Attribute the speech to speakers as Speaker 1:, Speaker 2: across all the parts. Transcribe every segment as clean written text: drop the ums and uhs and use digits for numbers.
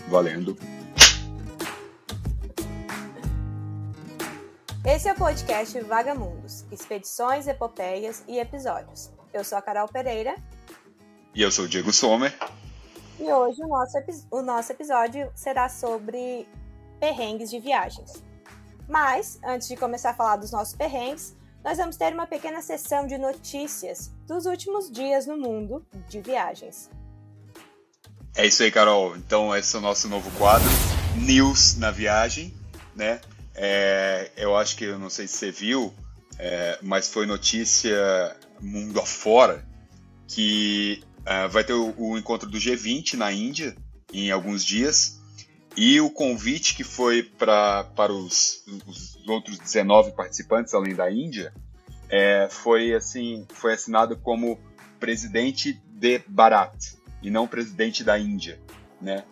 Speaker 1: Valendo.
Speaker 2: Esse é o podcast Vagamundos, expedições, epopeias e episódios. Eu sou a Carol Pereira.
Speaker 1: E eu sou o Diego Sommer.
Speaker 2: E hoje o nosso episódio será sobre perrengues de viagens. Mas, antes de começar a falar dos nossos perrengues, nós vamos ter uma pequena sessão de notícias dos últimos dias no mundo de viagens.
Speaker 1: É isso aí, Carol. Então, esse é o nosso novo quadro, News na Viagem, né? Eu acho que, eu não sei se você viu, mas foi notícia mundo afora que vai ter o encontro do G20 na Índia em alguns dias, e o convite que foi para os outros 19 participantes, além da Índia, foi assinado como presidente de Bharat, e não presidente da Índia, né?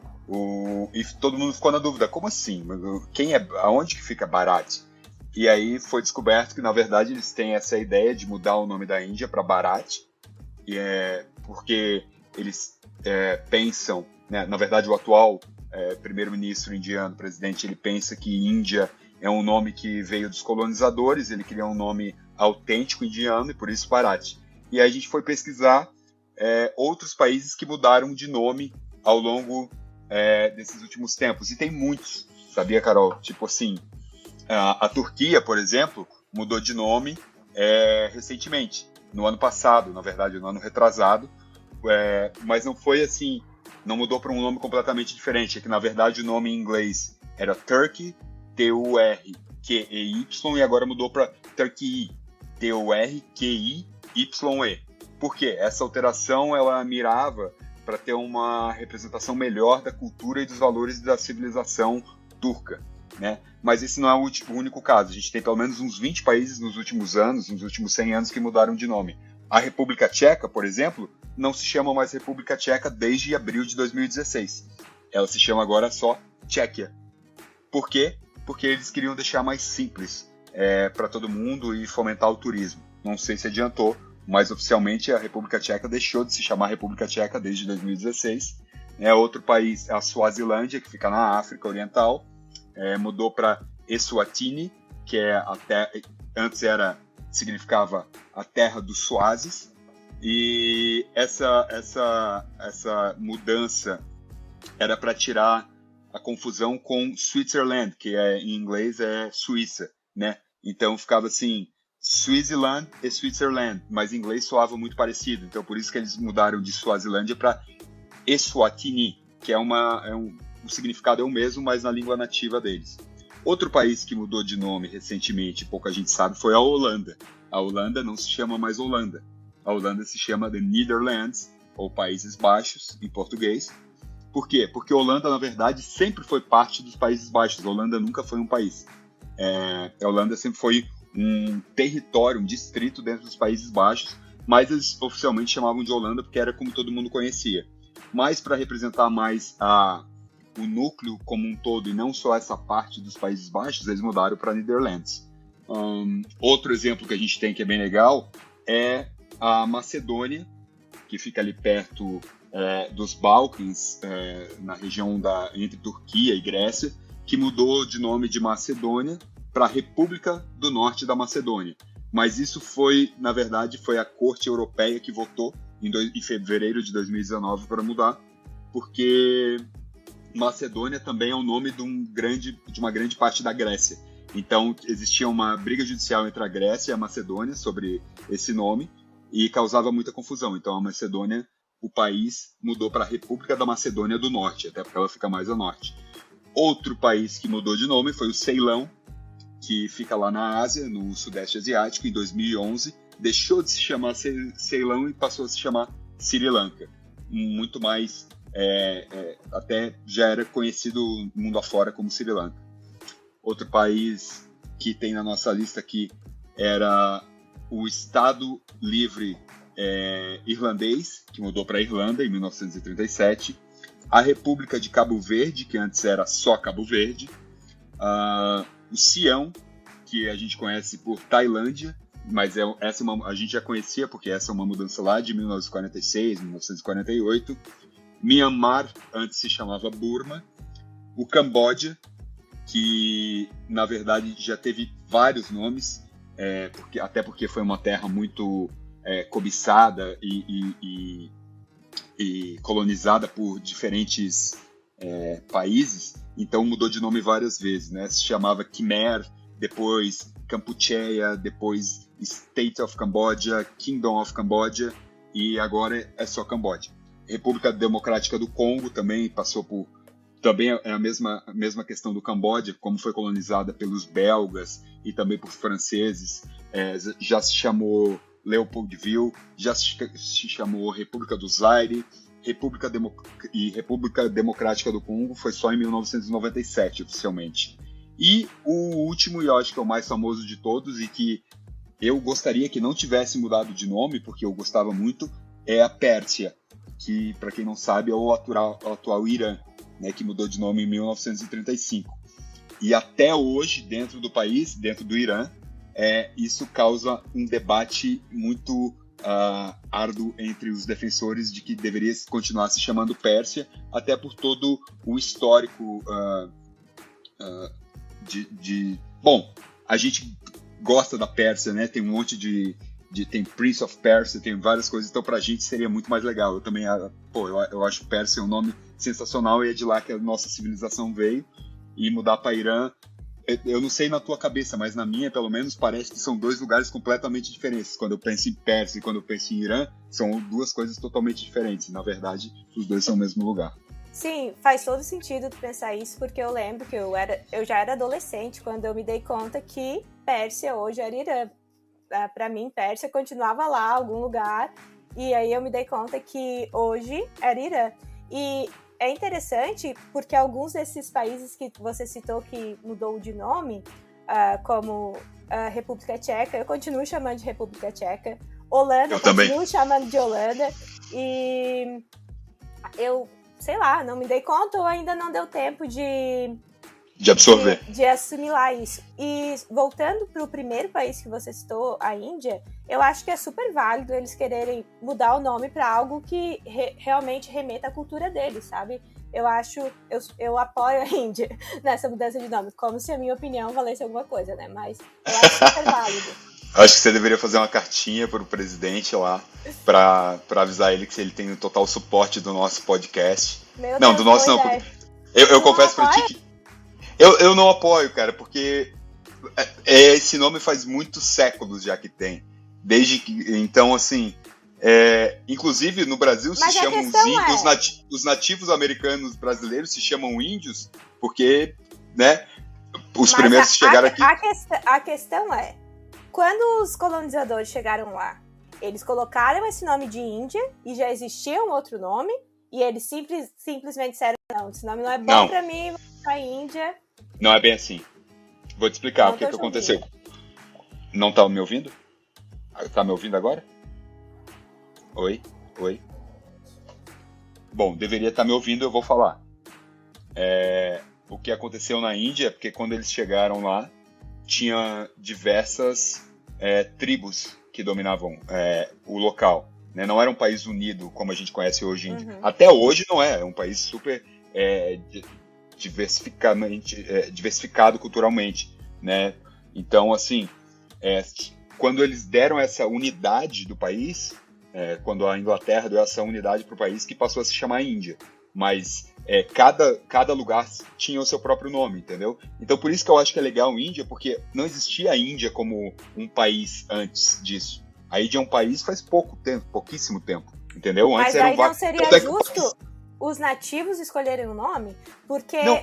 Speaker 1: E todo mundo ficou na dúvida, como assim? Aonde que fica Bharat? E aí foi descoberto que, na verdade, eles têm essa ideia de mudar o nome da Índia para Bharat, porque eles pensam, né, na verdade, o atual primeiro-ministro indiano, presidente, ele pensa que Índia é um nome que veio dos colonizadores, ele queria um nome autêntico indiano, e por isso Bharat. E aí a gente foi pesquisar outros países que mudaram de nome ao longo desses últimos tempos, e tem muitos, sabia, Carol? Tipo assim, a Turquia, por exemplo, mudou de nome recentemente, no ano passado, na verdade, no ano retrasado, mas não foi assim, não mudou para um nome completamente diferente, é que na verdade o nome em inglês era Turkey, T-U-R-Q-E-Y, e agora mudou para Turkey, T-U-R-Q-I-Y-E. Por quê? Essa alteração ela mirava para ter uma representação melhor da cultura e dos valores da civilização turca, né? Mas esse não é o único caso. A gente tem pelo menos uns 20 países nos últimos 100 anos, que mudaram de nome. A República Tcheca, por exemplo, não se chama mais República Tcheca desde abril de 2016. Ela se chama agora só Tchequia. Por quê? Porque eles queriam deixar mais simples para todo mundo e fomentar o turismo. Não sei se adiantou, mas oficialmente a República Tcheca deixou de se chamar República Tcheca desde 2016. Outro país, a Suazilândia, que fica na África Oriental, mudou para Eswatini, que antes significava a terra dos Suazes, e essa mudança era para tirar a confusão com Switzerland, que em inglês é Suíça, né? Então ficava assim, Switzerland e Switzerland, mas em inglês soava muito parecido, então por isso que eles mudaram de Suazilândia para Eswatini, que o significado é o mesmo, mas na língua nativa deles. Outro país que mudou de nome recentemente, pouca gente sabe, foi a Holanda. A Holanda não se chama mais Holanda. A Holanda se chama The Netherlands, ou Países Baixos, em português. Por quê? Porque a Holanda, na verdade, sempre foi parte dos Países Baixos. A Holanda nunca foi um país. A Holanda sempre foi um território, um distrito dentro dos Países Baixos, mas eles oficialmente chamavam de Holanda porque era como todo mundo conhecia. Mas para representar mais o núcleo como um todo e não só essa parte dos Países Baixos, eles mudaram para Netherlands. Outro exemplo que a gente tem que é bem legal é a Macedônia, que fica ali perto dos Balcãs, na região entre Turquia e Grécia, que mudou de nome de Macedônia para a República do Norte da Macedônia. Mas isso na verdade, foi a Corte Europeia que votou em fevereiro de 2019 para mudar, porque Macedônia também é o nome de uma grande parte da Grécia. Então, existia uma briga judicial entre a Grécia e a Macedônia sobre esse nome e causava muita confusão. Então, a Macedônia, o país, mudou para a República da Macedônia do Norte, até porque ela fica mais a norte. Outro país que mudou de nome foi o Ceilão, que fica lá na Ásia, no Sudeste Asiático, em 2011. Deixou de se chamar Ceilão e passou a se chamar Sri Lanka. Muito mais, até já era conhecido mundo afora como Sri Lanka. Outro país que tem na nossa lista aqui era o Estado Livre Irlandês, que mudou para a Irlanda em 1937. A República de Cabo Verde, que antes era só Cabo Verde. O Sião, que a gente conhece por Tailândia, mas a gente já conhecia porque essa é uma mudança lá de 1946, 1948. Myanmar, antes se chamava Burma. O Camboja, que na verdade já teve vários nomes, até porque foi uma terra muito cobiçada e colonizada por diferentes países, então mudou de nome várias vezes, né? Se chamava Khmer, depois Kampucheya, depois State of Cambodia, Kingdom of Cambodia, e agora é só Camboja. República Democrática do Congo também passou por... Também é a mesma questão do Camboja, como foi colonizada pelos belgas e também por franceses. Já se chamou Leopoldville, já se chamou República do Zaire, República Democrática do Congo foi só em 1997, oficialmente. E o último, e eu acho que é o mais famoso de todos, e que eu gostaria que não tivesse mudado de nome, porque eu gostava muito, é a Pérsia, que, para quem não sabe, é o atual Irã, né, que mudou de nome em 1935. E até hoje, dentro do país, dentro do Irã, isso causa um debate muito árduo entre os defensores de que deveria continuar se chamando Pérsia, até por todo o histórico Bom, a gente gosta da Pérsia, né? Tem um monte tem Prince of Persia, tem várias coisas, então pra gente seria muito mais legal. Eu também, eu acho Pérsia um nome sensacional, e é de lá que a nossa civilização veio, e mudar para Irã, eu não sei na tua cabeça, mas na minha, pelo menos, parece que são dois lugares completamente diferentes. Quando eu penso em Pérsia e quando eu penso em Irã, são duas coisas totalmente diferentes. Na verdade, os dois são o mesmo lugar.
Speaker 2: Sim, faz todo sentido tu pensar isso, porque eu lembro que eu já era adolescente quando eu me dei conta que Pérsia hoje era Irã. Para mim, Pérsia continuava lá, algum lugar, e aí eu me dei conta que hoje era Irã. E é interessante porque alguns desses países que você citou que mudou de nome, como a República Tcheca, eu continuo chamando de República Tcheca, Holanda, eu continuo chamando de Holanda, e eu, sei lá, não me dei conta ou ainda não deu tempo de
Speaker 1: absorver,
Speaker 2: de assimilar isso. E voltando para o primeiro país que você citou, a Índia, eu acho que é super válido eles quererem mudar o nome para algo que realmente remeta à cultura deles, sabe? Eu apoio a Índia nessa mudança de nome, como se a minha opinião valesse alguma coisa, né? Mas eu acho super válido.
Speaker 1: Acho que você deveria fazer uma cartinha para o presidente lá, para avisar ele que ele tem o total suporte do nosso podcast.
Speaker 2: Meu
Speaker 1: não,
Speaker 2: Deus,
Speaker 1: do nosso não. Eu confesso para ti que eu não apoio, cara, porque esse nome faz muitos séculos já que tem. Desde que, então, assim, inclusive no Brasil se chamam os nativos americanos brasileiros se chamam índios, porque, né, os primeiros que chegaram aqui...
Speaker 2: A questão é, quando os colonizadores chegaram lá, eles colocaram esse nome de Índia e já existia um outro nome, e eles simplesmente disseram, não, esse nome não é bom pra mim, vou pra Índia.
Speaker 1: Não é bem assim. Vou te explicar o que aconteceu. Não tá me ouvindo? Tá me ouvindo agora? Oi? Bom, deveria estar me ouvindo, eu vou falar. O que aconteceu na Índia é porque quando eles chegaram lá, tinha diversas tribos que dominavam o local. Né? Não era um país unido como a gente conhece hoje em Índia. Até hoje não é. É um país super diversificado culturalmente. Né? Então, assim, quando eles deram essa unidade do país, quando a Inglaterra deu essa unidade para o país, que passou a se chamar Índia. Mas cada lugar tinha o seu próprio nome, entendeu? Então por isso que eu acho que é legal a Índia, porque não existia a Índia como um país antes disso. A Índia é um país faz pouquíssimo tempo, entendeu?
Speaker 2: Antes mas aí não seria justo os nativos escolherem o nome?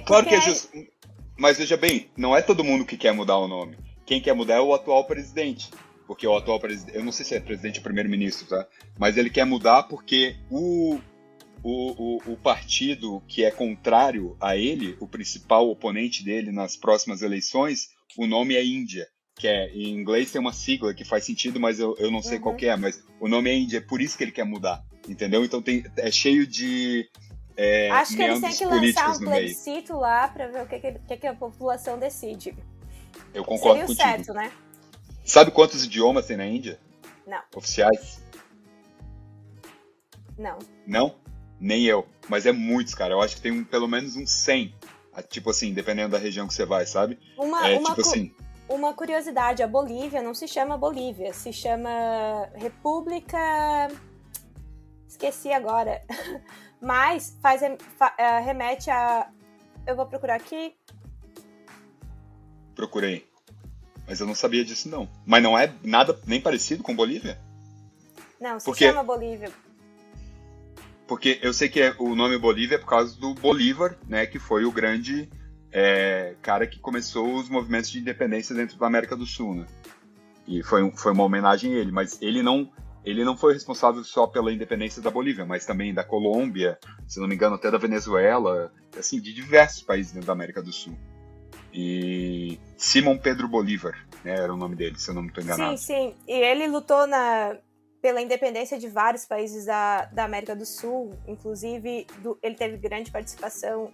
Speaker 1: Claro que é justo. Mas veja bem, não é todo mundo que quer mudar o nome. Quem quer mudar é o atual presidente. Porque o atual presidente, eu não sei se é presidente ou primeiro-ministro, tá? Mas ele quer mudar porque o partido que é contrário a ele, o principal oponente dele nas próximas eleições, o nome é Índia, que em inglês tem uma sigla que faz sentido, mas eu não sei qual que é, mas o nome é Índia, é por isso que ele quer mudar, entendeu? Então é cheio de
Speaker 2: acho que eles têm que lançar um plebiscito lá para ver o que a população decide.
Speaker 1: Eu concordo contigo.
Speaker 2: Seria o certo, né?
Speaker 1: Sabe quantos idiomas tem na Índia?
Speaker 2: Não.
Speaker 1: Oficiais?
Speaker 2: Não?
Speaker 1: Nem eu. Mas é muitos, cara. Eu acho que tem pelo menos uns 100. Tipo assim, dependendo da região que você vai, sabe?
Speaker 2: Uma curiosidade, a Bolívia não se chama Bolívia, se chama República... Esqueci agora. Mas remete a... Eu vou procurar aqui.
Speaker 1: Procurei. Mas eu não sabia disso, não. Mas não é nada nem parecido com Bolívia?
Speaker 2: Não, se chama Bolívia.
Speaker 1: Porque eu sei que o nome Bolívia é por causa do Bolívar, né? Que foi o grande cara que começou os movimentos de independência dentro da América do Sul, né? E foi uma homenagem a ele. Mas ele não foi responsável só pela independência da Bolívia, mas também da Colômbia, se não me engano até da Venezuela, assim, de diversos países dentro da América do Sul. E Simão Pedro Bolívar, né, era o nome dele, se eu não estou enganado.
Speaker 2: Sim. E ele lutou pela independência de vários países da América do Sul, inclusive ele teve grande participação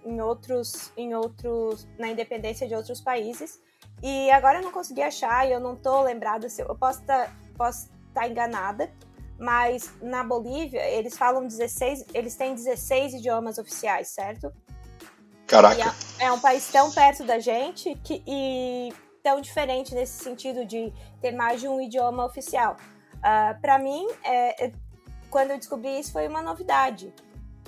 Speaker 2: na independência de outros países. E agora eu não consegui achar, e eu não estou lembrada, eu posso estar enganada, mas na Bolívia eles têm 16 idiomas oficiais, certo?
Speaker 1: Caraca!
Speaker 2: E é um país tão perto da gente e tão diferente nesse sentido de ter mais de um idioma oficial. Para mim, quando eu descobri isso, foi uma novidade.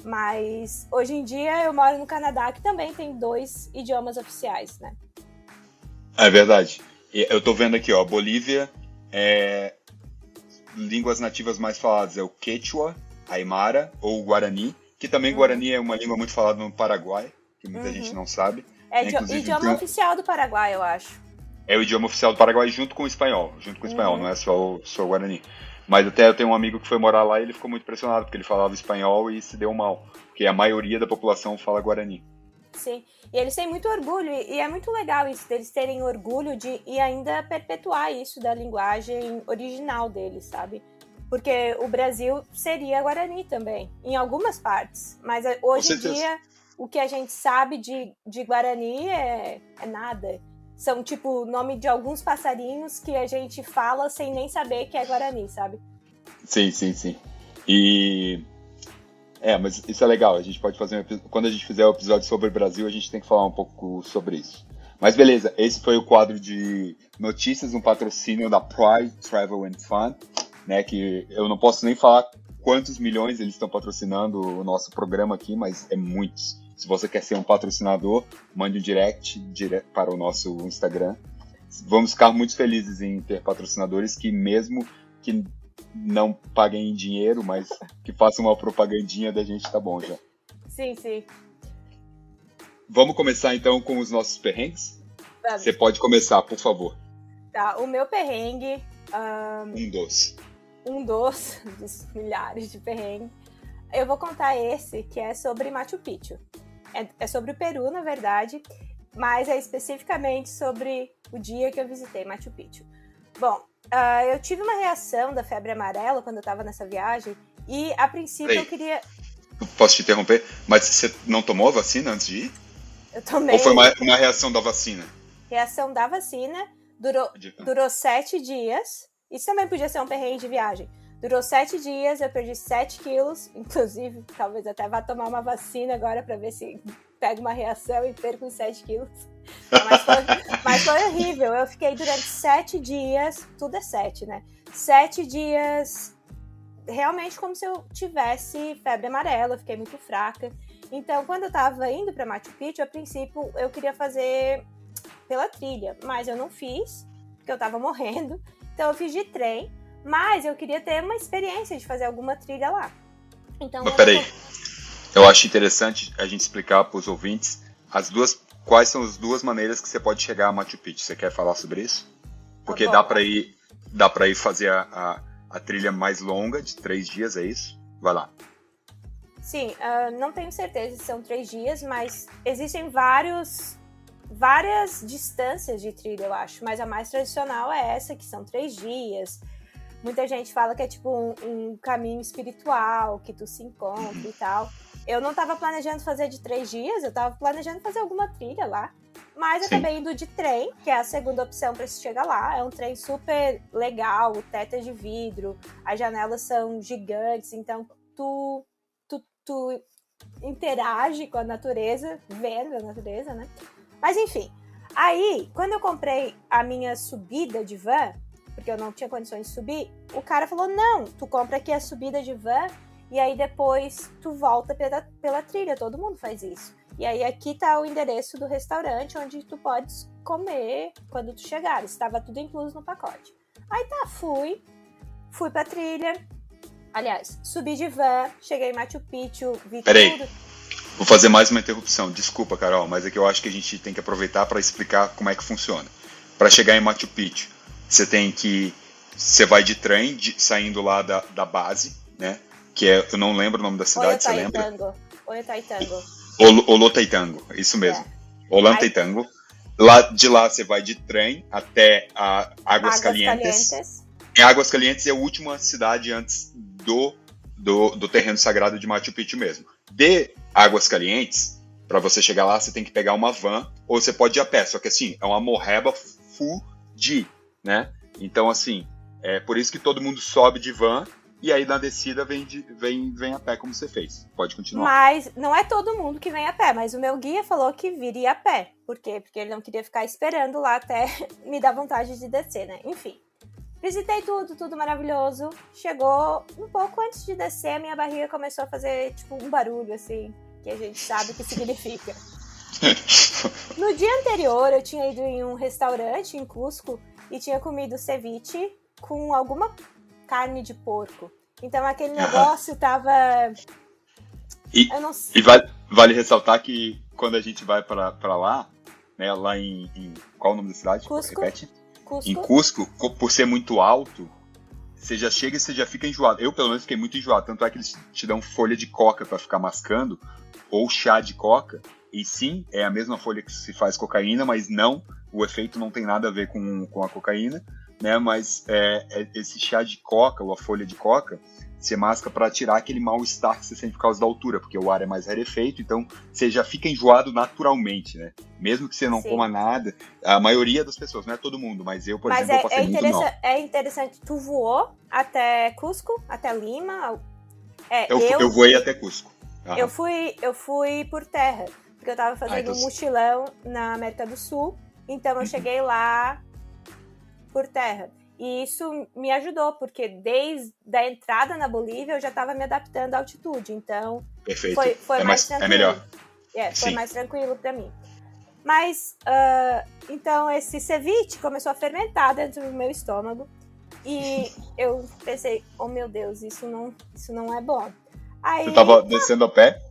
Speaker 2: Mas hoje em dia eu moro no Canadá, que também tem 2 idiomas oficiais, né?
Speaker 1: É verdade. Eu tô vendo aqui, ó, Bolívia, línguas nativas mais faladas é o Quechua, Aymara ou o Guarani, que também Guarani é uma língua muito falada no Paraguai, que muita gente não sabe.
Speaker 2: É idioma oficial do Paraguai, eu acho.
Speaker 1: É o idioma oficial do Paraguai junto com o espanhol. Não é só o Guarani. Mas até eu tenho um amigo que foi morar lá e ele ficou muito impressionado, porque ele falava espanhol e se deu mal. Porque a maioria da população fala Guarani.
Speaker 2: Sim, e eles têm muito orgulho, e é muito legal isso, deles terem orgulho e ainda perpetuar isso da linguagem original deles, sabe? Porque o Brasil seria Guarani também, em algumas partes. Mas hoje em dia, o que a gente sabe de Guarani é nada. São, tipo, nome de alguns passarinhos que a gente fala sem nem saber que é Guarani, sabe?
Speaker 1: Sim. Mas isso é legal. A gente pode fazer quando a gente fizer o episódio sobre o Brasil, a gente tem que falar um pouco sobre isso. Mas beleza, esse foi o quadro de notícias, um patrocínio da Pride Travel and Fun, né? Que eu não posso nem falar quantos milhões eles estão patrocinando o nosso programa aqui, mas é muitos. Se você quer ser um patrocinador, mande um direct para o nosso Instagram. Vamos ficar muito felizes em ter patrocinadores que, mesmo que não paguem em dinheiro, mas que façam uma propagandinha da gente, tá bom já.
Speaker 2: Sim.
Speaker 1: Vamos começar então com os nossos perrengues? Vamos. Você pode começar, por favor.
Speaker 2: Tá, o meu perrengue... Um dos milhares de perrengues. Eu vou contar esse, que é sobre Machu Picchu. É sobre o Peru, na verdade, mas é especificamente sobre o dia que eu visitei Machu Picchu. Bom, eu tive uma reação da febre amarela quando eu estava nessa viagem e, a princípio, eu queria...
Speaker 1: Posso te interromper? Mas você não tomou a vacina antes de ir?
Speaker 2: Eu tomei.
Speaker 1: Ou foi uma reação da vacina?
Speaker 2: Reação da vacina, durou 7 dias. Isso também podia ser um perrengue de viagem. Durou 7 dias, eu perdi 7 quilos, inclusive, talvez até vá tomar uma vacina agora para ver se pego uma reação e perco os 7 quilos. Mas foi horrível, eu fiquei durante 7 dias, tudo é 7, né? 7 dias, realmente como se eu tivesse febre amarela, eu fiquei muito fraca. Então, quando eu tava indo para Machu Picchu, a princípio eu queria fazer pela trilha, mas eu não fiz, porque eu tava morrendo. Então eu fiz de trem. Mas eu queria ter uma experiência de fazer alguma trilha lá. Então,
Speaker 1: mas peraí, eu acho interessante a gente explicar para os ouvintes quais são as 2 maneiras que você pode chegar a Machu Picchu. Você quer falar sobre isso? Porque dá para ir fazer a trilha mais longa, de 3 dias, é isso? Vai lá.
Speaker 2: Sim, não tenho certeza se são 3 dias, mas existem várias distâncias de trilha, eu acho. Mas a mais tradicional é essa, que são 3 dias. Muita gente fala que é tipo um caminho espiritual, que tu se encontra e tal. Eu não tava planejando fazer de 3 dias, eu tava planejando fazer alguma trilha lá. Mas eu acabei indo de trem, que é a segunda opção para se chegar lá. É um trem super legal, o teto é de vidro, as janelas são gigantes, então tu tu interage com a natureza, vendo a natureza, né? Mas enfim, aí, quando eu comprei a minha subida de van, porque eu não tinha condições de subir, o cara falou, não, tu compra aqui a subida de van e aí depois tu volta pela trilha, todo mundo faz isso. E aí aqui tá o endereço do restaurante onde tu podes comer quando tu chegar, estava tudo incluso no pacote. Aí tá, fui pra trilha, aliás, subi de van, cheguei em Machu Picchu, vi tudo.
Speaker 1: Vou fazer mais uma interrupção, desculpa, Carol, mas é que eu acho que a gente tem que aproveitar para explicar como é que funciona. Para chegar em Machu Picchu, você vai de trem, saindo lá da base, né? Que é, eu não lembro o nome da cidade, você lembra?
Speaker 2: Ollantaytambo.
Speaker 1: Ollantaytambo, isso mesmo. Ollantaytambo. De lá você vai de trem até Águas Calientes. Águas Calientes é a última cidade antes do terreno sagrado de Machu Picchu mesmo. De Águas Calientes, para você chegar lá, você tem que pegar uma van, ou você pode ir a pé, só que assim, é uma morreba full, né? Então assim, é por isso que todo mundo sobe de van, e aí na descida vem a pé, como você fez. Pode continuar.
Speaker 2: Mas não é todo mundo que vem a pé, mas o meu guia falou que viria a pé. Por quê? Porque ele não queria ficar esperando lá até me dar vontade de descer, né? Enfim. Visitei tudo maravilhoso. Chegou um pouco antes de descer, a minha barriga começou a fazer tipo um barulho, assim, que a gente sabe o que significa. No dia anterior, eu tinha ido em um restaurante em Cusco e tinha comido ceviche com alguma carne de porco. Então aquele negócio tava... eu não sei.
Speaker 1: E vale ressaltar que quando a gente vai pra lá, né, lá em... Qual é o nome da cidade?
Speaker 2: Cusco.
Speaker 1: Repete. Em Cusco, por ser muito alto, você já chega e você já fica enjoado. Eu, pelo menos, fiquei muito enjoado. Tanto é que eles te dão folha de coca pra ficar mascando, ou chá de coca. E sim, é a mesma folha que se faz cocaína, mas não, o efeito não tem nada a ver com a cocaína, né? Mas esse chá de coca, ou a folha de coca, você masca para tirar aquele mal-estar que você sente por causa da altura, porque o ar é mais rarefeito, então você já fica enjoado naturalmente, né? Mesmo que você não coma nada, a maioria das pessoas, não é todo mundo, mas eu, por exemplo, eu passei muito mal.
Speaker 2: É interessante, tu voou até Cusco, até Lima?
Speaker 1: Eu voei até Cusco.
Speaker 2: Eu fui por terra, porque eu tava fazendo um mochilão na América do Sul, então eu cheguei lá por terra. E isso me ajudou, porque desde a entrada na Bolívia eu já estava me adaptando à altitude, então
Speaker 1: perfeito.
Speaker 2: foi mais tranquilo.
Speaker 1: É melhor.
Speaker 2: Foi mais tranquilo para mim. Mas, então esse ceviche começou a fermentar dentro do meu estômago e eu pensei, oh meu Deus, isso não é bom. Aí,
Speaker 1: você estava descendo a pé?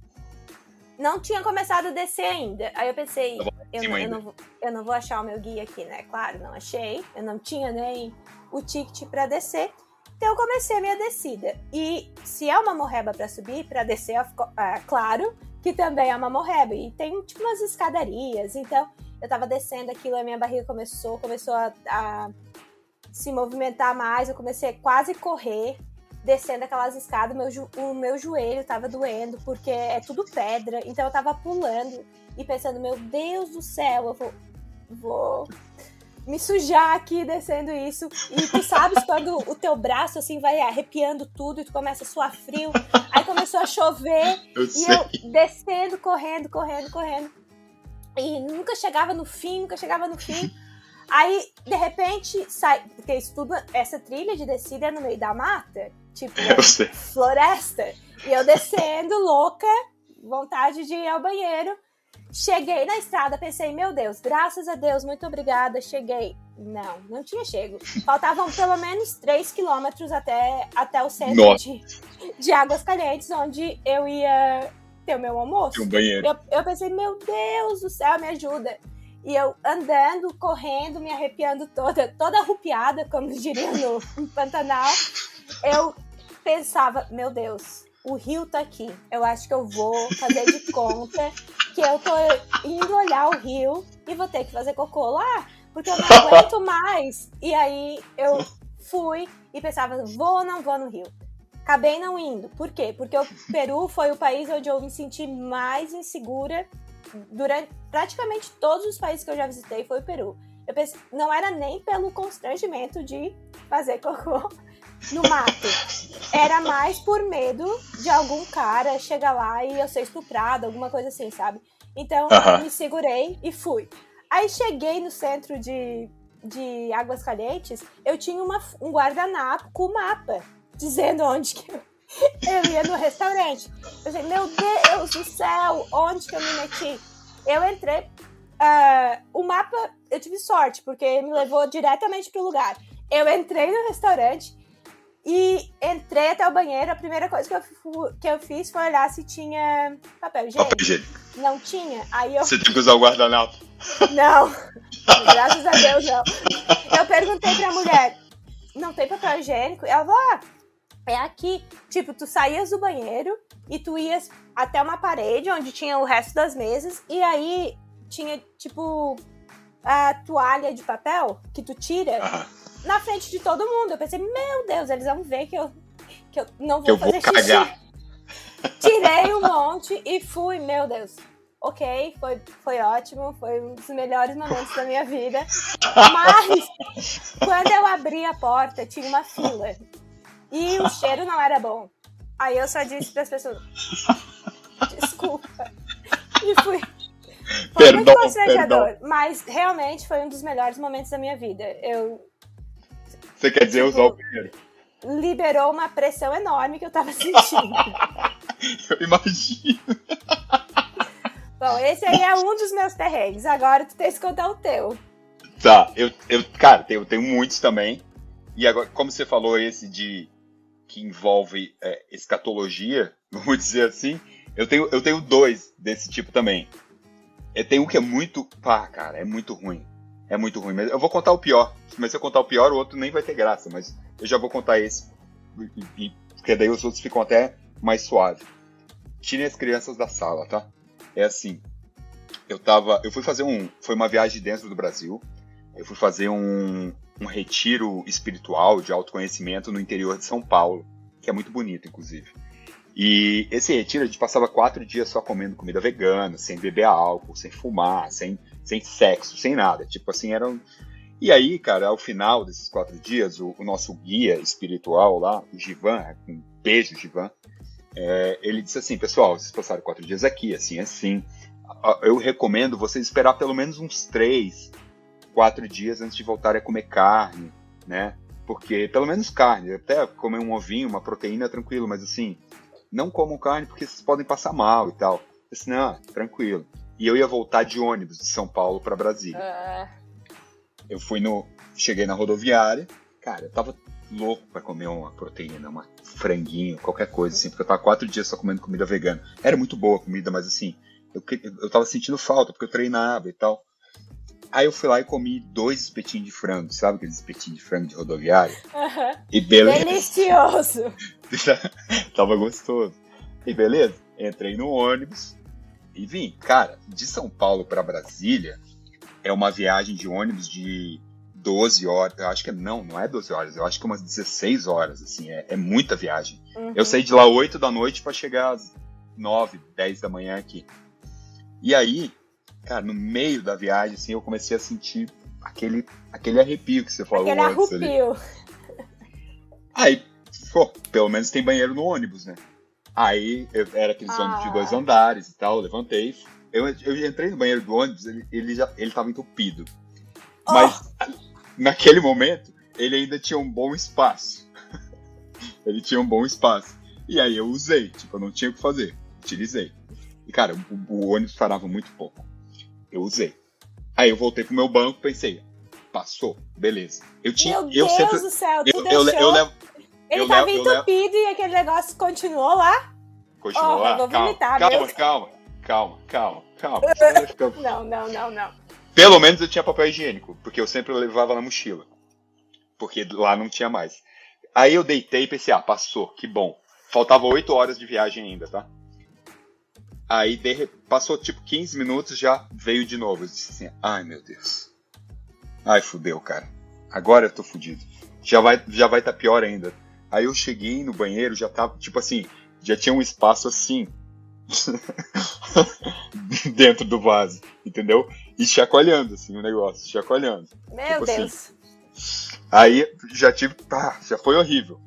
Speaker 2: Não tinha começado a descer ainda. Aí eu pensei, eu não vou achar o meu guia aqui, né? Claro, não achei. Eu não tinha nem o ticket para descer. Então eu comecei a minha descida. E se é uma morreba para subir, para descer, claro que também é uma morreba. E tem tipo umas escadarias. Então eu tava descendo aquilo, a minha barriga começou a se movimentar mais. Eu comecei a quase correr, descendo aquelas escadas. O meu joelho tava doendo, porque é tudo pedra. Então eu tava pulando e pensando, meu Deus do céu, eu vou me sujar aqui descendo isso. E tu sabes quando o teu braço assim vai arrepiando tudo e tu começa a suar frio. Aí começou a chover eu descendo, correndo. E nunca chegava no fim. Aí, de repente, sai... Porque essa trilha de descida é no meio da mata. Tipo, floresta. E eu descendo, louca, vontade de ir ao banheiro. Cheguei na estrada, pensei, meu Deus, graças a Deus, muito obrigada, cheguei. Não tinha chego. Faltavam pelo menos 3 quilômetros até o centro de Águas Calientes, onde eu ia ter o meu almoço.
Speaker 1: Um banheiro.
Speaker 2: Eu pensei, meu Deus do céu, me ajuda. E eu andando, correndo, me arrepiando toda arrupiada, como diria no Pantanal. Eu pensava, meu Deus, o rio tá aqui. Eu acho que eu vou fazer de conta que eu tô indo olhar o rio e vou ter que fazer cocô lá, porque eu não aguento mais. E aí eu fui e pensava, vou ou não vou no rio? Acabei não indo. Por quê? Porque o Peru foi o país onde eu me senti mais insegura durante praticamente todos os países que eu já visitei, foi o Peru. Eu pensei, não era nem pelo constrangimento de fazer cocô, no mato. Era mais por medo de algum cara chegar lá e eu ser estuprada, alguma coisa assim, sabe? Então, me segurei e fui. Aí cheguei no centro de Águas Calientes, eu tinha um guardanapo com o mapa, dizendo onde que eu ia no restaurante. Eu falei, meu Deus do céu, onde que eu me meti? Eu entrei, o mapa, eu tive sorte, porque me levou diretamente pro lugar. Eu entrei no restaurante e entrei até o banheiro. A primeira coisa que eu fiz foi olhar se tinha papel higiênico. Não tinha. Aí
Speaker 1: Você tem que usar o guardanapo.
Speaker 2: Não, graças a Deus não. Eu perguntei pra mulher, não tem papel higiênico? Ela falou, é aqui. Tipo, tu saías do banheiro e tu ias até uma parede onde tinha o resto das mesas e aí tinha, tipo, a toalha de papel que tu tira na frente de todo mundo. Eu pensei, meu Deus, eles vão ver que eu não vou fazer xixi. Tirei um monte e fui, meu Deus. Ok, foi ótimo, foi um dos melhores momentos da minha vida. Mas, quando eu abri a porta, tinha uma fila. E o cheiro não era bom. Aí eu só disse para as pessoas, desculpa. E fui. Foi muito constrangedor, mas realmente foi um dos melhores momentos da minha vida.
Speaker 1: Você quer dizer usar o banheiro?
Speaker 2: Liberou uma pressão enorme que eu tava sentindo.
Speaker 1: Eu imagino.
Speaker 2: Bom, esse aí é um dos meus perrengues. Agora tu tem que contar o teu.
Speaker 1: Tá, cara, eu tenho muitos também. E agora, como você falou esse que envolve escatologia, vamos dizer assim, eu tenho dois desse tipo também. Tem um que é muito... cara, é muito ruim. É muito ruim. Mas eu vou contar o pior. Mas se eu contar o pior, o outro nem vai ter graça. Mas eu já vou contar esse. Porque daí os outros ficam até mais suaves. Tirem as crianças da sala, tá? É assim. Eu fui fazer foi uma viagem dentro do Brasil. Eu fui fazer um retiro espiritual de autoconhecimento no interior de São Paulo. Que é muito bonito, inclusive. E esse retiro a gente passava 4 dias só comendo comida vegana, sem beber álcool, sem fumar, sem sexo, sem nada. Tipo assim, E aí, cara, ao final desses 4 dias, o nosso guia espiritual lá, o Givan, um beijo, Givan, ele disse assim, pessoal, vocês passaram 4 dias aqui, assim, eu recomendo vocês esperar pelo menos uns 3, 4 dias antes de voltarem a comer carne, né? Porque, pelo menos carne, até comer um ovinho, uma proteína é tranquilo, mas assim, não comam carne porque vocês podem passar mal e tal. Eu disse, não, tranquilo. E eu ia voltar de ônibus de São Paulo para Brasília. Eu cheguei na rodoviária, cara, eu tava louco pra comer uma proteína, uma franguinho, qualquer coisa, assim, porque eu tava 4 dias só comendo comida vegana. Era muito boa a comida, mas assim, eu tava sentindo falta, porque eu treinava e tal. Aí eu fui lá e comi 2 espetinhos de frango, sabe aqueles espetinhos de frango de rodoviária? E beleza.
Speaker 2: Delicioso!
Speaker 1: Tava gostoso. E beleza, entrei no ônibus e vim. Cara, de São Paulo pra Brasília é uma viagem de ônibus de 12 horas. Eu acho que não é 12 horas, eu acho que é umas 16 horas, assim, é muita viagem. Eu saí de lá 8 da noite pra chegar às 9, 10 da manhã aqui. E aí, cara, no meio da viagem, assim, eu comecei a sentir aquele arrepio que você falou antes ali. Aí, pelo menos tem banheiro no ônibus, né? Aí, era aqueles ônibus de 2 andares e tal, eu levantei. Eu entrei no banheiro do ônibus, ele tava entupido. Mas, naquele momento, ele ainda tinha um bom espaço. Ele tinha um bom espaço. E aí eu usei, eu não tinha o que fazer. Utilizei. E, cara, o ônibus parava muito pouco. Eu usei. Aí eu voltei pro meu banco, pensei, passou, beleza.
Speaker 2: Meu Deus do céu, tu deixou... Ele tava entupido e aquele negócio continuou lá?
Speaker 1: Continuou lá?
Speaker 2: Vou vomitar,
Speaker 1: calma.
Speaker 2: Não.
Speaker 1: Pelo menos eu tinha papel higiênico, porque eu sempre levava na mochila. Porque lá não tinha mais. Aí eu deitei e pensei, passou, que bom. Faltava 8 horas de viagem ainda, tá? Aí passou tipo 15 minutos, já veio de novo. Eu disse assim, ai meu Deus. Ai, fudeu, cara. Agora eu tô fudido. Já vai tá pior ainda. Aí eu cheguei no banheiro, já tava, tipo assim, já tinha um espaço assim, dentro do vaso, entendeu? E chacoalhando, assim, o negócio, chacoalhando.
Speaker 2: Meu
Speaker 1: tipo
Speaker 2: Deus.
Speaker 1: Assim. Aí já foi horrível.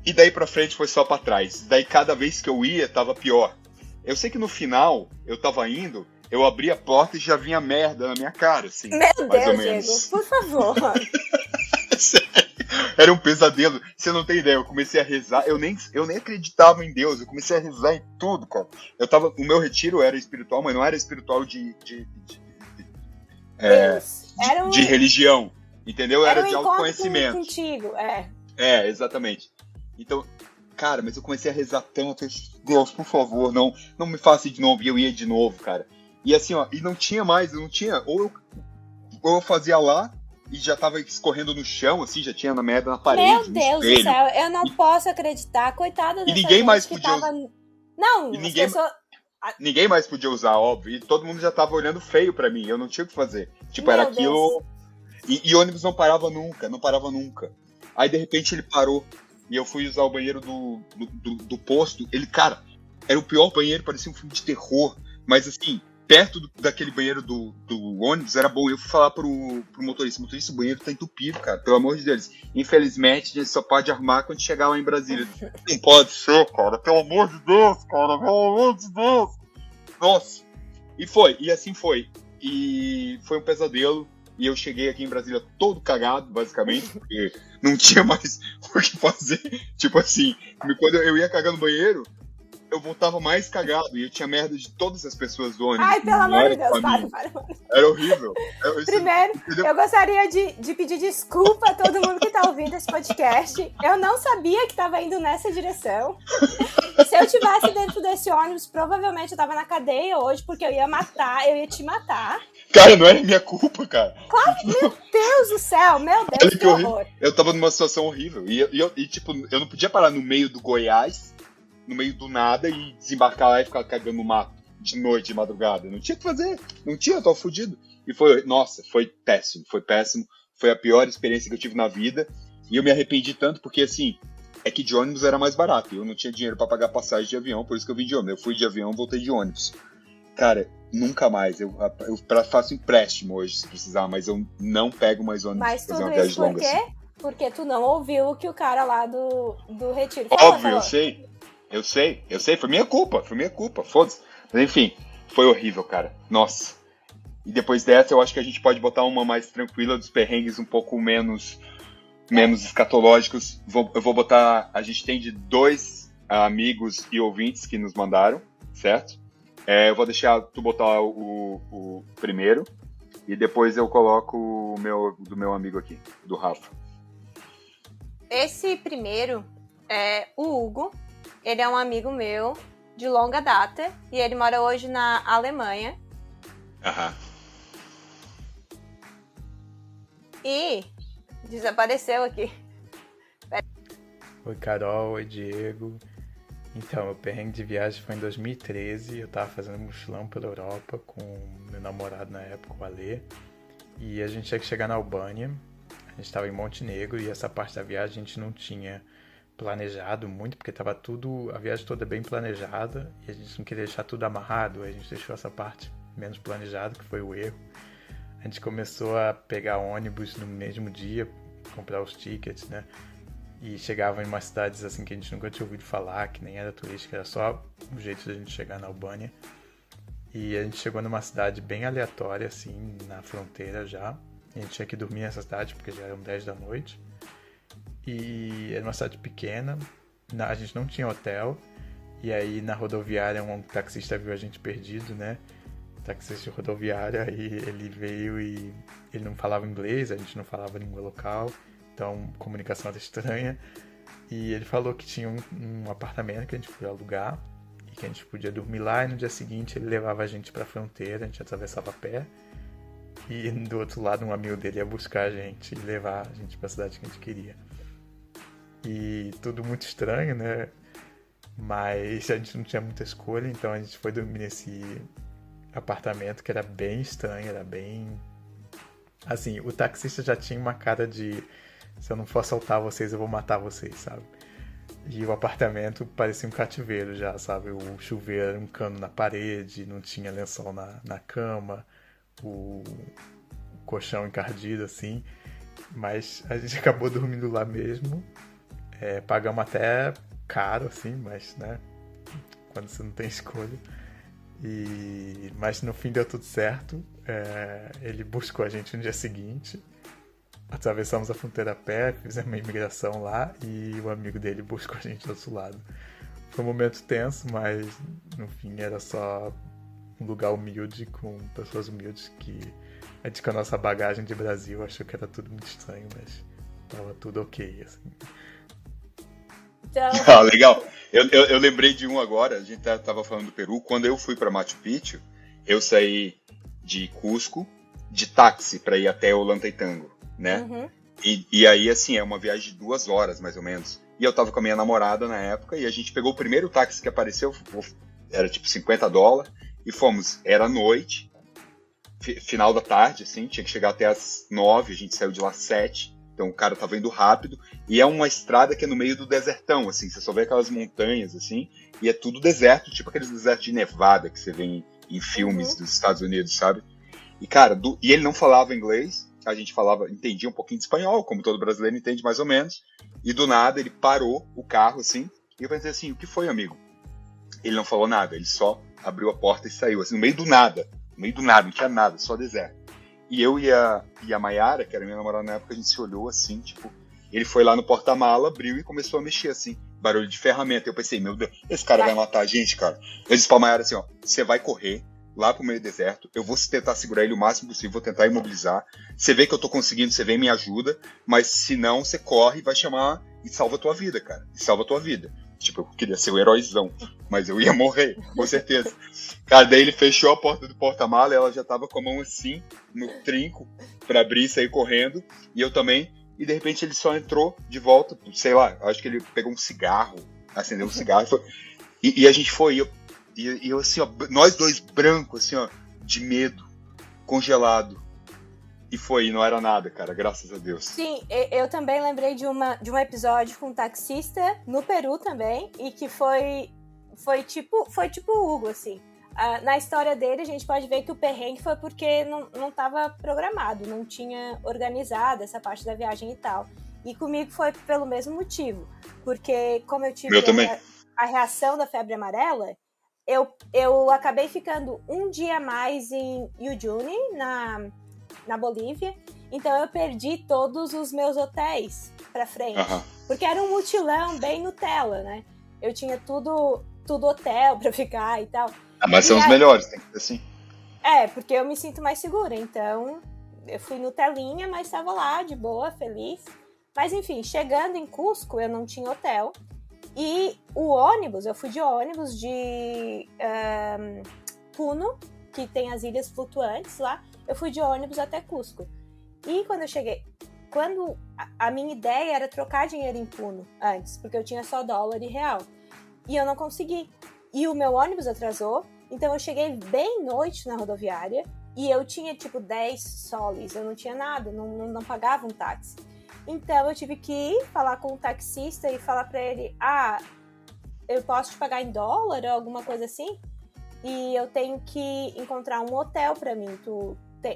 Speaker 1: E daí pra frente foi só pra trás. Daí cada vez que eu ia, tava pior. Eu sei que no final, eu tava indo, eu abri a porta e já vinha merda na minha cara, assim.
Speaker 2: Meu
Speaker 1: mais ou
Speaker 2: Deus,
Speaker 1: menos.
Speaker 2: Diego, por favor.
Speaker 1: Era um pesadelo. Você não tem ideia, eu comecei a rezar. Eu nem acreditava em Deus, eu comecei a rezar em tudo, cara. O meu retiro era espiritual, mas não era espiritual
Speaker 2: Deus. Era
Speaker 1: de religião. Entendeu? Era de autoconhecimento.
Speaker 2: Contigo,
Speaker 1: exatamente. Então, cara, mas eu comecei a rezar tanto. Deus, por favor, não me faça de novo. E eu ia de novo, cara. E assim, ó, e não tinha mais, ou eu fazia lá e já tava escorrendo no chão, assim, já tinha na merda na parede.
Speaker 2: Meu Deus do céu, eu não posso acreditar. Coitada dessa
Speaker 1: e ninguém
Speaker 2: gente
Speaker 1: mais
Speaker 2: que
Speaker 1: podia
Speaker 2: tava... Não,
Speaker 1: e
Speaker 2: as pessoas...
Speaker 1: ninguém mais podia usar, óbvio. E todo mundo já tava olhando feio pra mim. Eu não tinha o que fazer. Tipo,
Speaker 2: Meu
Speaker 1: era aquilo...
Speaker 2: Deus.
Speaker 1: E ônibus não parava nunca. Aí, de repente, ele parou. E eu fui usar o banheiro do posto. Ele, cara, era o pior banheiro, parecia um filme de terror. Mas, assim, perto daquele banheiro do ônibus era bom. Eu fui falar pro motorista. Motorista, o banheiro tá entupido, cara. Pelo amor de Deus. Infelizmente, a gente só pode arrumar quando chegar lá em Brasília. Não pode ser, cara. Pelo amor de Deus, cara. Pelo amor de Deus. Nossa. E assim foi. E foi um pesadelo. E eu cheguei aqui em Brasília todo cagado, basicamente, porque não tinha mais o que fazer. Tipo assim, quando eu ia cagar no banheiro, eu voltava mais cagado. E eu tinha merda de todas as pessoas do ônibus.
Speaker 2: Ai, pelo amor de Deus, para.
Speaker 1: Era horrível.
Speaker 2: Primeiro, eu gostaria de pedir desculpa a todo mundo que tá ouvindo esse podcast. Eu não sabia que tava indo nessa direção. Se eu tivesse dentro desse ônibus, provavelmente eu tava na cadeia hoje, porque eu ia te matar.
Speaker 1: Cara, não era minha culpa, cara.
Speaker 2: Claro, meu Deus do céu, meu Deus, que horror.
Speaker 1: Eu tava numa situação horrível. E, tipo, eu não podia parar no meio do Goiás, no meio do nada, e desembarcar lá e ficar cagando no mato de noite, de madrugada. Não tinha o que fazer. Não tinha, eu tava fudido. E foi péssimo. Foi a pior experiência que eu tive na vida. E eu me arrependi tanto porque, assim, é que de ônibus era mais barato. Eu não tinha dinheiro pra pagar passagem de avião, por isso que eu vim de ônibus. Eu fui de avião, voltei de ônibus. Cara, nunca mais. Eu faço empréstimo hoje, se precisar, mas eu não pego mais ônibus pra fazer uma viagem longa.
Speaker 2: Mas tudo isso por quê? Porque tu não ouviu o que o cara lá do retiro
Speaker 1: falou. Óbvio, eu sei. Foi minha culpa, foda-se. Mas enfim, foi horrível, cara. Nossa. E depois dessa, eu acho que a gente pode botar uma mais tranquila, dos perrengues um pouco menos escatológicos. Eu vou botar... A gente tem de 2 amigos e ouvintes que nos mandaram, certo? Eu vou deixar tu botar o primeiro e depois eu coloco do meu amigo aqui, do Rafa.
Speaker 2: Esse primeiro é o Hugo. Ele é um amigo meu de longa data e ele mora hoje na Alemanha.
Speaker 1: Aham.
Speaker 2: E desapareceu aqui.
Speaker 3: Oi, Carol. Oi, Diego. Então, o perrengue de viagem foi em 2013, eu tava fazendo mochilão pela Europa com meu namorado na época, o Alê, e a gente tinha que chegar na Albânia, a gente tava em Montenegro e essa parte da viagem a gente não tinha planejado muito, porque tava a viagem toda bem planejada e a gente não queria deixar tudo amarrado, a gente deixou essa parte menos planejada, que foi o erro. A gente começou a pegar ônibus no mesmo dia, comprar os tickets, né? E chegava em umas cidades assim que a gente nunca tinha ouvido falar, que nem era turística, era só um jeito de a gente chegar na Albânia. E a gente chegou numa cidade bem aleatória, assim, na fronteira já. A gente tinha que dormir nessa cidade, porque já eram 10 da noite. E era uma cidade pequena, a gente não tinha hotel. E aí na rodoviária um taxista viu a gente perdido, né? Taxista rodoviário, aí ele veio e ele não falava inglês, a gente não falava língua local. Então, comunicação era estranha. E ele falou que tinha um apartamento que a gente podia alugar e que a gente podia dormir lá. E no dia seguinte ele levava a gente pra fronteira, a gente atravessava a pé. E do outro lado um amigo dele ia buscar a gente e levar a gente pra cidade que a gente queria. E tudo muito estranho, né? Mas a gente não tinha muita escolha, então a gente foi dormir nesse apartamento que era bem estranho, era bem... Assim, o taxista já tinha uma cara de... Se eu não for assaltar vocês, eu vou matar vocês, sabe? E o apartamento parecia um cativeiro já, sabe? O chuveiro era um cano na parede, não tinha lençol na cama, o colchão encardido, assim. Mas a gente acabou dormindo lá mesmo. Pagamos até caro, assim, mas, né? Quando você não tem escolha. Mas no fim deu tudo certo. Ele buscou a gente no dia seguinte. Atravessamos a fronteira a pé, fizemos uma imigração lá e o amigo dele buscou a gente do outro lado. Foi um momento tenso, mas no fim era só um lugar humilde com pessoas humildes que a gente com a nossa bagagem de Brasil achou que era tudo muito estranho, mas tava tudo ok, assim.
Speaker 1: Então... legal. Eu lembrei de um agora, a gente tava falando do Peru. Quando eu fui para Machu Picchu, eu saí de Cusco de táxi para ir até Ollantaytambo, né?
Speaker 2: Uhum.
Speaker 1: E aí, assim, é uma viagem de 2 horas, mais ou menos. E eu tava com a minha namorada na época, e a gente pegou o primeiro táxi que apareceu, era tipo $50, e fomos, era noite, final da tarde, assim, tinha que chegar até às 9, a gente saiu de lá às 7, então o cara tava indo rápido, e é uma estrada que é no meio do desertão, assim, você só vê aquelas montanhas, assim, e é tudo deserto, tipo aqueles desertos de Nevada que você vê em filmes dos Estados Unidos, sabe? E, cara, e ele não falava inglês, a gente entendia um pouquinho de espanhol, como todo brasileiro entende mais ou menos, e do nada ele parou o carro, assim, e eu pensei assim, o que foi, amigo? Ele não falou nada, ele só abriu a porta e saiu, assim, no meio do nada, não tinha nada, só deserto. E eu e a Mayara, que era minha namorada na época, a gente se olhou assim, tipo, ele foi lá no porta-mala, abriu e começou a mexer assim, barulho de ferramenta. Eu pensei, meu Deus, esse cara vai matar a gente, cara. Eu disse pra Mayara assim, ó, você vai correr lá pro meio do deserto, eu vou tentar segurar ele o máximo possível, vou tentar imobilizar. Você vê que eu tô conseguindo, você vem e me ajuda, mas se não, você corre e vai chamar e salva a tua vida, cara. E salva a tua vida. Tipo, eu queria ser o heróizão, mas eu ia morrer, com certeza. Cara, daí ele fechou a porta do porta-mala e ela já tava com a mão assim, no trinco, pra abrir e sair correndo. E eu também. E de repente ele só entrou de volta, sei lá, acho que ele pegou um cigarro, acendeu um cigarro. E a gente foi, e eu assim, ó, nós dois brancos, assim, ó, de medo, congelado. E não era nada, cara, graças a Deus.
Speaker 2: Sim, eu também lembrei de um episódio com um taxista no Peru também, e que foi tipo o Hugo, assim. Na história dele, a gente pode ver que o perrengue foi porque não estava programado, não tinha organizado essa parte da viagem e tal. E comigo foi pelo mesmo motivo, porque como eu tive a reação da febre amarela, eu acabei ficando um dia a mais em Uyuni, na Bolívia, então eu perdi todos os meus hotéis pra frente, porque era um mutilão bem Nutella, né? Eu tinha tudo hotel pra ficar e tal.
Speaker 1: Mas são os melhores, tem que ser assim.
Speaker 2: Porque eu me sinto mais segura, então eu fui Nutelinha, mas estava lá, de boa, feliz. Mas enfim, chegando em Cusco, eu não tinha hotel, e o ônibus, eu fui de ônibus de Puno, que tem as ilhas flutuantes lá. Eu fui de ônibus até Cusco. E quando eu cheguei... a minha ideia era trocar dinheiro em Puno antes, porque eu tinha só dólar e real. E eu não consegui. E o meu ônibus atrasou, então eu cheguei bem noite na rodoviária, e eu tinha tipo 10 soles, eu não tinha nada, não pagava um táxi. Então eu tive que ir falar com o taxista e falar pra ele, eu posso te pagar em dólar ou alguma coisa assim? E eu tenho que encontrar um hotel pra mim. Tu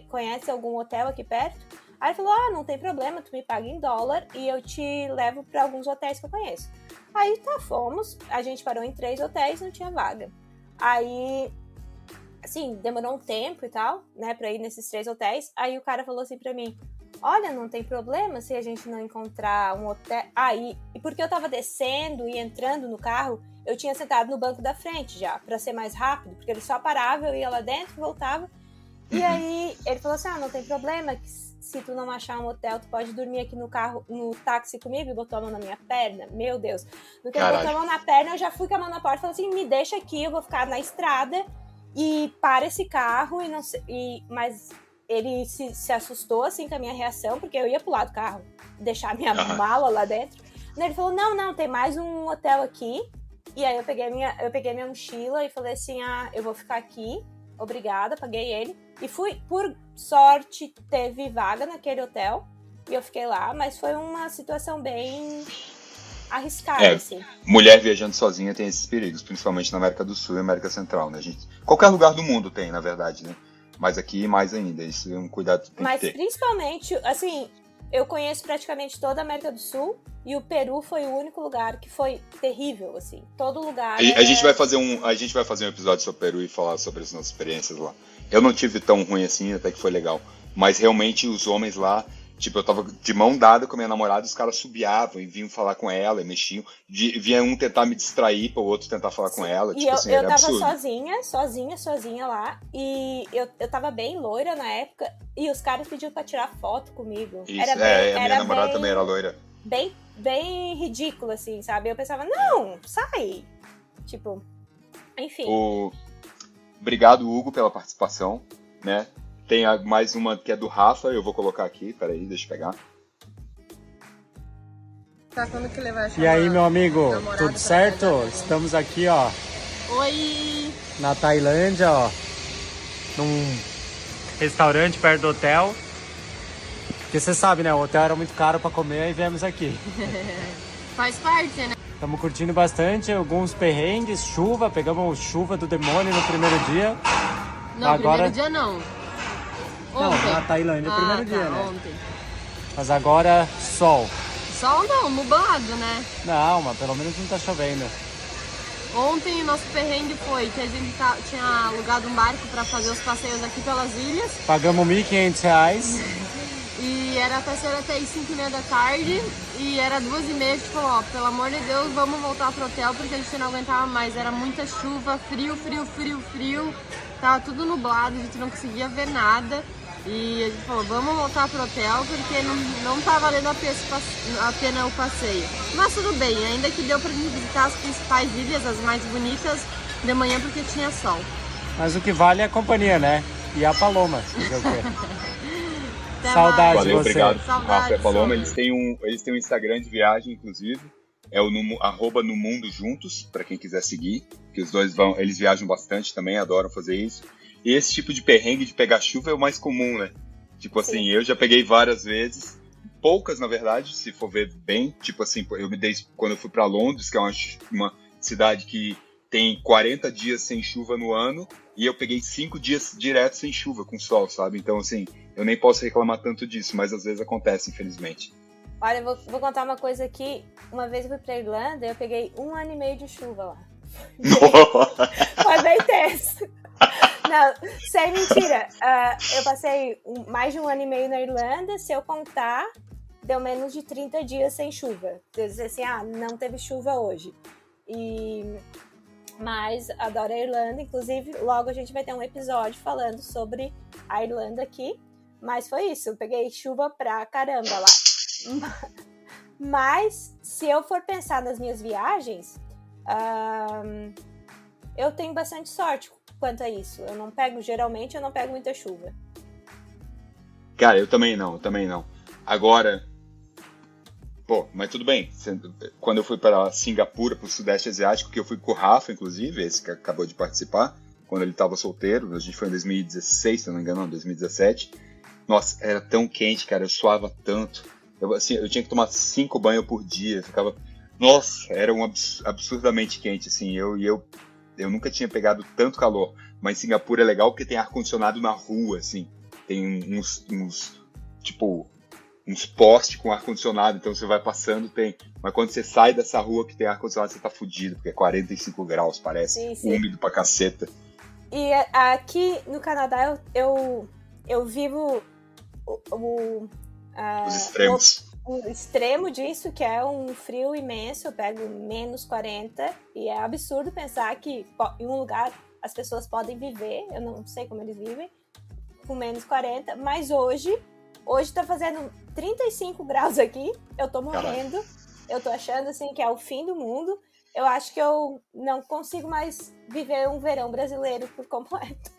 Speaker 2: conhece algum hotel aqui perto? Aí ele falou, não tem problema, tu me paga em dólar e eu te levo pra alguns hotéis que eu conheço. Aí fomos, a gente parou em 3 hotéis, não tinha vaga. Aí, assim, demorou um tempo e tal, né, pra ir nesses 3 hotéis. Aí o cara falou assim pra mim, olha, não tem problema se a gente não encontrar um hotel... E porque eu tava descendo e entrando no carro, eu tinha sentado no banco da frente já, pra ser mais rápido, porque ele só parava, eu ia lá dentro, voltava. E aí ele falou assim, não tem problema, que se tu não achar um hotel, tu pode dormir aqui no carro, no táxi comigo, e botou a mão na minha perna. Meu Deus. No que ele botou a mão na perna, eu já fui com a mão na porta e falei assim, me deixa aqui, eu vou ficar na estrada e para esse carro, e não sei, mas ele se assustou assim com a minha reação, porque eu ia pular do carro, deixar minha mala lá dentro. E ele falou, não, tem mais um hotel aqui. E aí eu peguei minha mochila e falei assim, eu vou ficar aqui, obrigada, paguei ele. E fui, por sorte, teve vaga naquele hotel, e eu fiquei lá, mas foi uma situação bem arriscada, assim.
Speaker 1: Mulher viajando sozinha tem esses perigos, principalmente na América do Sul e América Central, né, gente? Qualquer lugar do mundo tem, na verdade, né? Mas aqui, mais ainda, isso é um cuidado que tem que ter.
Speaker 2: Mas principalmente, assim, eu conheço praticamente toda a América do Sul e o Peru foi o único lugar que foi terrível, assim. Todo lugar.
Speaker 1: A gente vai fazer um episódio sobre o Peru e falar sobre as nossas experiências lá. Eu não tive tão ruim assim, até que foi legal. Mas realmente os homens lá, tipo, eu tava de mão dada com a minha namorada, os caras subiavam e vinham falar com ela, e mexiam. Vinha um tentar me distrair para o outro tentar falar com ela.
Speaker 2: E
Speaker 1: tipo assim,
Speaker 2: eu
Speaker 1: era
Speaker 2: tava
Speaker 1: absurdo.
Speaker 2: sozinha lá. E eu tava bem loira na época. E os caras pediam pra tirar foto comigo.
Speaker 1: Isso, a minha namorada também era loira.
Speaker 2: Bem ridículo, assim, sabe? Eu pensava, não, sai. Tipo, enfim.
Speaker 1: Obrigado, Hugo, pela participação, né? Tem mais uma que é do Rafa, eu vou colocar aqui, peraí, deixa eu pegar.
Speaker 4: Tá, quando que ele vai chamar?
Speaker 5: E aí, meu amigo,
Speaker 4: namorado
Speaker 5: tudo certo?
Speaker 4: pra
Speaker 5: Estamos aqui, ó,
Speaker 4: Oi!
Speaker 5: na Tailândia, ó, num restaurante perto do hotel. Porque você sabe, né, o hotel era muito caro pra comer e viemos aqui.
Speaker 4: Faz parte, né?
Speaker 5: Estamos curtindo bastante, alguns perrengues, chuva, pegamos chuva do demônio no primeiro dia.
Speaker 4: Não,
Speaker 5: Agora...
Speaker 4: primeiro dia não.
Speaker 5: Não,
Speaker 4: Ontem.
Speaker 5: na Tailândia, primeiro dia, né?
Speaker 4: Ontem.
Speaker 5: Mas agora, sol.
Speaker 4: Sol não, nublado, né?
Speaker 5: Não, mas pelo menos não tá chovendo.
Speaker 4: Ontem o nosso perrengue foi que a gente tinha alugado um barco pra fazer os passeios aqui pelas ilhas.
Speaker 5: Pagamos R$1.500.
Speaker 4: E era pra ser até as 5h30 da tarde. E era 2h30, a gente falou, ó, pelo amor de Deus, vamos voltar pro hotel porque a gente não aguentava mais. Era muita chuva, frio. Tava tudo nublado, a gente não conseguia ver nada. E a gente falou, vamos voltar pro hotel porque não tá valendo a pena o passeio. Mas tudo bem, ainda que deu pra gente visitar as principais ilhas, as mais bonitas, de manhã porque tinha sol.
Speaker 5: Mas o que vale é a companhia, né? E a Paloma. Fazer o quê?
Speaker 4: Até
Speaker 5: Saudade
Speaker 4: mais.
Speaker 5: de
Speaker 1: Valeu,
Speaker 5: você.
Speaker 1: obrigado,
Speaker 4: Saudade,
Speaker 1: Rafa e Paloma.
Speaker 4: saudade.
Speaker 1: Eles têm um Instagram de viagem, inclusive. É o @No Mundo Juntos, para quem quiser seguir. Que os dois eles viajam bastante também, adoram fazer isso. E esse tipo de perrengue de pegar chuva é o mais comum, né? Tipo assim,
Speaker 2: Sim.
Speaker 1: eu já peguei várias vezes, poucas na verdade, se for ver bem. Tipo assim, eu me dei quando eu fui para Londres, que é uma cidade que tem 40 dias sem chuva no ano, e eu peguei 5 dias direto sem chuva, com sol, sabe? Então assim, eu nem posso reclamar tanto disso, mas às vezes acontece, infelizmente.
Speaker 2: Olha, eu vou contar uma coisa aqui. Uma vez eu fui pra Irlanda, eu peguei 1 ano e meio de chuva lá. Foi bem tenso. Não, sem mentira. Eu passei mais de 1 ano e meio na Irlanda. Se eu contar, deu menos de 30 dias sem chuva. Eu disse assim, não teve chuva hoje. Mas adoro a Irlanda. Inclusive, logo a gente vai ter um episódio falando sobre a Irlanda aqui. Mas foi isso, eu peguei chuva pra caramba lá. Mas, se eu for pensar nas minhas viagens, eu tenho bastante sorte quanto a isso. Geralmente eu não pego muita chuva.
Speaker 1: Cara, eu também não. Agora, mas tudo bem. Quando eu fui para Singapura, para o Sudeste Asiático, que eu fui com o Rafa, inclusive, esse que acabou de participar, quando ele estava solteiro, a gente foi em 2016, se não me engano, não, 2017. Nossa, era tão quente, cara, eu suava tanto. Eu tinha que tomar 5 banhos por dia, ficava... Nossa, era absurdamente quente, assim, eu nunca tinha pegado tanto calor, mas Singapura é legal porque tem ar-condicionado na rua, assim, tem uns postes com ar-condicionado, então você vai passando, mas quando você sai dessa rua que tem ar-condicionado, você tá fudido, porque é 45 graus, parece,
Speaker 2: Sim.
Speaker 1: úmido pra caceta.
Speaker 2: E aqui no Canadá eu vivo
Speaker 1: Os extremos.
Speaker 2: O extremo disso, que é um frio imenso, eu pego menos 40, e é absurdo pensar que em um lugar as pessoas podem viver, eu não sei como eles vivem, com menos 40, mas hoje tá fazendo 35 graus aqui, eu tô morrendo, eu tô achando assim que é o fim do mundo, eu acho que eu não consigo mais viver um verão brasileiro por completo.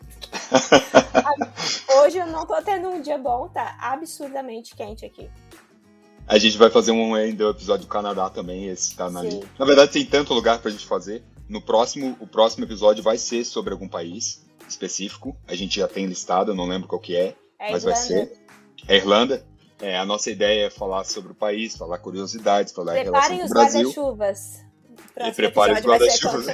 Speaker 2: Hoje eu não tô tendo um dia bom, tá absurdamente quente aqui.
Speaker 1: A gente vai fazer um episódio do Canadá também, esse tá na lista. Na verdade, tem tanto lugar pra gente fazer. O próximo episódio vai ser sobre algum país específico. A gente já tem listado, eu não lembro qual que é, mas
Speaker 2: Irlanda.
Speaker 1: vai ser. É Irlanda. A nossa ideia é falar sobre o país, falar curiosidades, falar em relação
Speaker 2: Preparem
Speaker 1: com o
Speaker 2: os
Speaker 1: Brasil.
Speaker 2: guarda-chuvas.
Speaker 1: E preparem os guarda-chuvas.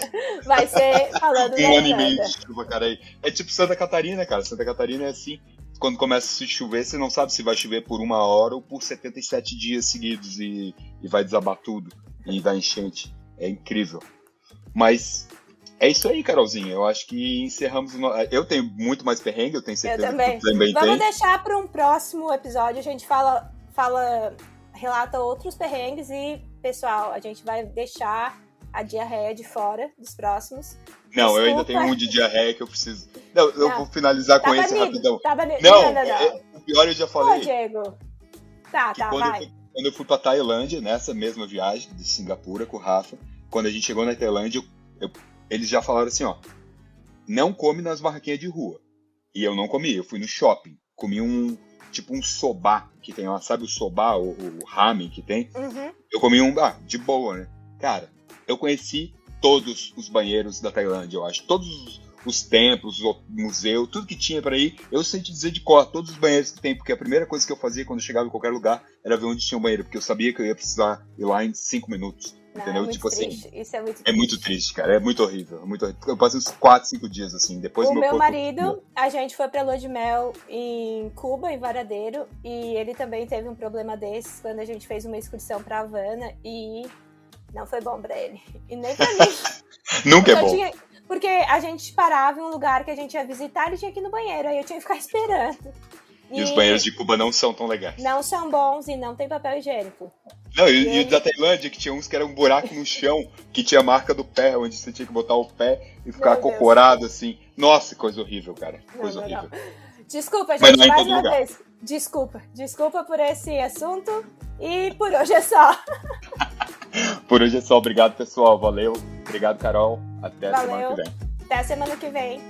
Speaker 2: Vai ser falando da
Speaker 1: Um ano e meio
Speaker 2: Irlanda.
Speaker 1: de chuva, cara. É tipo Santa Catarina, cara. Santa Catarina é assim. quando começa a chover, você não sabe se vai chover por 1 hora ou por 77 dias seguidos e vai desabar tudo e dar enchente. É incrível. Mas é isso aí, Carolzinha. Eu acho que encerramos. Eu tenho muito mais perrengue, eu tenho certeza que tu também
Speaker 2: Vamos
Speaker 1: tem.
Speaker 2: deixar para um próximo episódio. A gente relata outros perrengues e, pessoal, a gente vai deixar a diarreia de fora dos próximos.
Speaker 1: Não,
Speaker 2: Desculpa.
Speaker 1: eu ainda tenho um de diarreia que eu preciso. Não, eu vou finalizar com esse rapidão.
Speaker 2: Não.
Speaker 1: O pior eu já falei.
Speaker 2: Ô, Diego. Tá, vai.
Speaker 1: Quando eu fui pra Tailândia, nessa mesma viagem de Singapura com o Rafa, quando a gente chegou na Tailândia, eles já falaram assim, ó, não come nas barraquinhas de rua. E eu não comi, eu fui no shopping, comi um soba, que tem lá, sabe o soba, o ramen que tem?
Speaker 2: Uhum.
Speaker 1: Eu comi de boa, né? Cara, eu conheci todos os banheiros da Tailândia, eu acho, todos os templos, o museu, tudo que tinha pra ir, eu sei te dizer de cor, todos os banheiros que tem, porque a primeira coisa que eu fazia quando eu chegava em qualquer lugar era ver onde tinha um banheiro, porque eu sabia que eu ia precisar ir lá em 5 minutos. Entendeu?
Speaker 2: É muito triste. Isso é muito triste.
Speaker 1: É muito triste, cara. É muito horrível. É muito horrível. Eu passei uns 4, 5 dias assim. Depois
Speaker 2: o meu marido, a gente foi pra lua de mel em Cuba, em Varadeiro, e ele também teve um problema desses quando a gente fez uma excursão pra Havana e não foi bom pra ele. E nem pra mim.
Speaker 1: Nunca é bom.
Speaker 2: Porque a gente parava em um lugar que a gente ia visitar e tinha que ir no banheiro, aí eu tinha que ficar esperando.
Speaker 1: E os banheiros de Cuba não são tão legais.
Speaker 2: Não são bons e não tem papel higiênico.
Speaker 1: Não, e o da Tailândia, que tinha uns que era um buraco no chão, que tinha a marca do pé, onde você tinha que botar o pé e ficar acocorado, assim. Nossa, coisa horrível, cara. Coisa horrível.
Speaker 2: Não. Desculpa, gente,
Speaker 1: mas
Speaker 2: mais uma vez. Desculpa por esse assunto. E por hoje é só.
Speaker 1: Por hoje é só. Obrigado, pessoal. Valeu. Obrigado, Carol. Até a semana que vem.
Speaker 2: Até a semana que vem.